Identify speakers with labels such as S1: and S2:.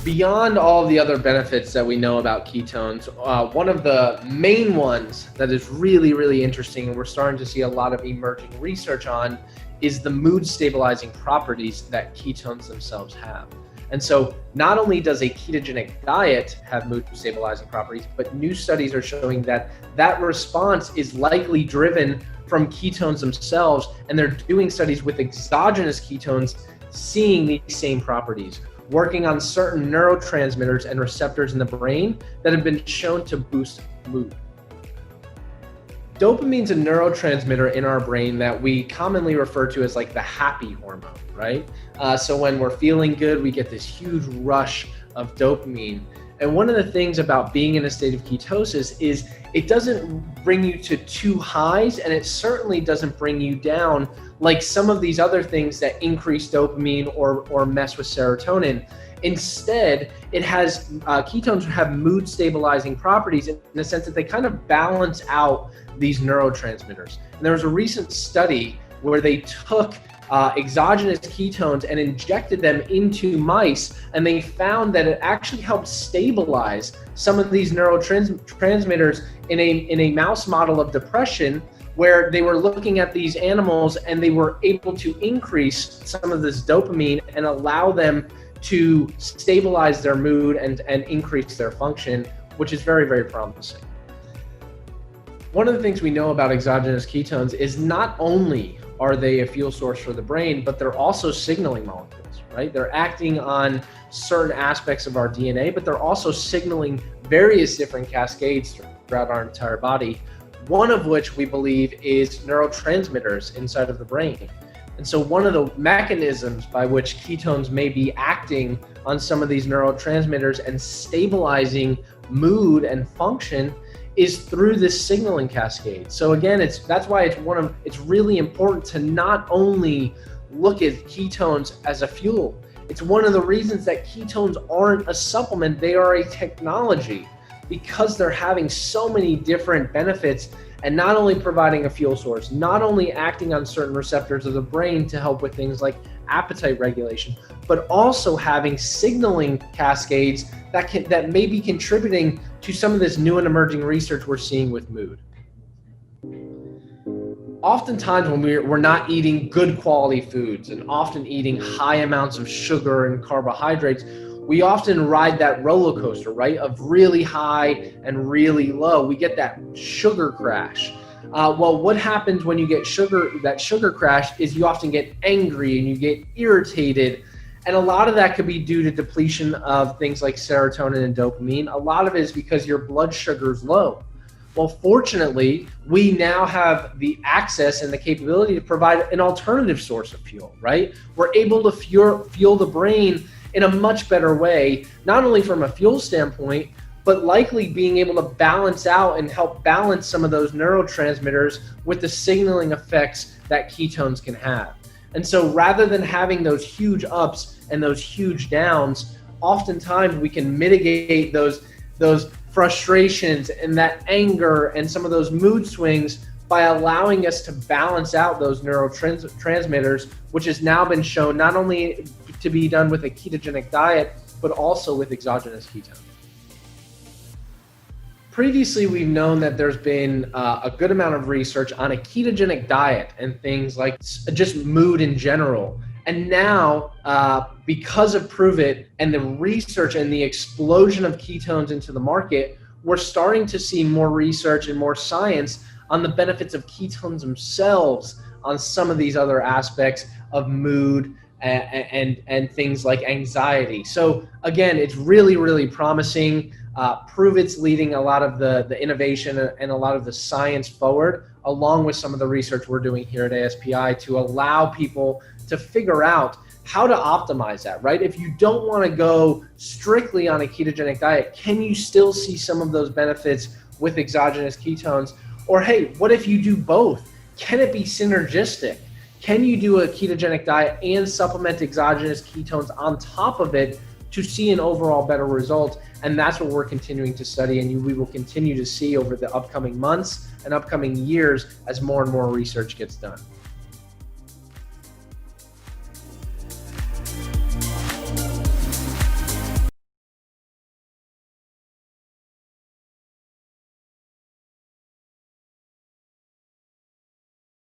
S1: Beyond all the other benefits that we know about ketones, one of the main ones that is really, really interesting, and we're starting to see a lot of emerging research on, is the mood stabilizing properties that ketones themselves have. And so not only does a ketogenic diet have mood stabilizing properties, but new studies are showing that that response is likely driven from ketones themselves, and they're doing studies with exogenous ketones seeing these same properties, working on certain neurotransmitters and receptors in the brain that have been shown to boost mood. Dopamine's a neurotransmitter in our brain that we commonly refer to as like the happy hormone, right? So when we're feeling good, we get this huge rush of dopamine. And one of the things about being in a state of ketosis is it doesn't bring you to two highs, and it certainly doesn't bring you down like some of these other things that increase dopamine or mess with serotonin. Instead, it has ketones have mood stabilizing properties in the sense that they kind of balance out these neurotransmitters. And there was a recent study where they took exogenous ketones and injected them into mice, and they found that it actually helped stabilize some of these neurotransmitters in a mouse model of depression, where they were looking at these animals and they were able to increase some of this dopamine and allow them to stabilize their mood and increase their function, which is very, very promising. One of the things we know about exogenous ketones is not only are they a fuel source for the brain, but they're also signaling molecules, right? They're acting on certain aspects of our DNA, but they're also signaling various different cascades throughout our entire body, one of which we believe is neurotransmitters inside of the brain. And so one of the mechanisms by which ketones may be acting on some of these neurotransmitters and stabilizing mood and function is through this signaling cascade. So again, that's why it's really important to not only look at ketones as a fuel. It's one of the reasons that ketones aren't a supplement, they are a technology, because they're having so many different benefits, and not only providing a fuel source, not only acting on certain receptors of the brain to help with things like appetite regulation, but also having signaling cascades that may be contributing to some of this new and emerging research we're seeing with mood. Oftentimes when we're not eating good quality foods and often eating high amounts of sugar and carbohydrates, we often ride that roller coaster, right, of really high and really low. We get that sugar crash. Well, what happens when you get that sugar crash is you often get angry and you get irritated. And a lot of that could be due to depletion of things like serotonin and dopamine. A lot of it is because your blood sugar is low. Well, fortunately, we now have the access and the capability to provide an alternative source of fuel, right? We're able to fuel the brain in a much better way, not only from a fuel standpoint, but likely being able to balance out and help balance some of those neurotransmitters with the signaling effects that ketones can have. And so rather than having those huge ups and those huge downs, oftentimes we can mitigate those frustrations and that anger and some of those mood swings by allowing us to balance out those neurotransmitters, which has now been shown not only to be done with a ketogenic diet, but also with exogenous ketones. Previously, we've known that there's been a good amount of research on a ketogenic diet and things like just mood in general. And now, because of Prüvit and the research and the explosion of ketones into the market, we're starting to see more research and more science on the benefits of ketones themselves on some of these other aspects of mood and things like anxiety. So again, it's really, really promising. Prüvit's leading a lot of the innovation and a lot of the science forward, along with some of the research we're doing here at ASPI to allow people to figure out how to optimize that, right? If you don't want to go strictly on a ketogenic diet, can you still see some of those benefits with exogenous ketones? Or hey, what if you do both? Can it be synergistic? Can you do a ketogenic diet and supplement exogenous ketones on top of it to see an overall better result? And that's what we're continuing to study, and we will continue to see over the upcoming months and upcoming years as more and more research gets done.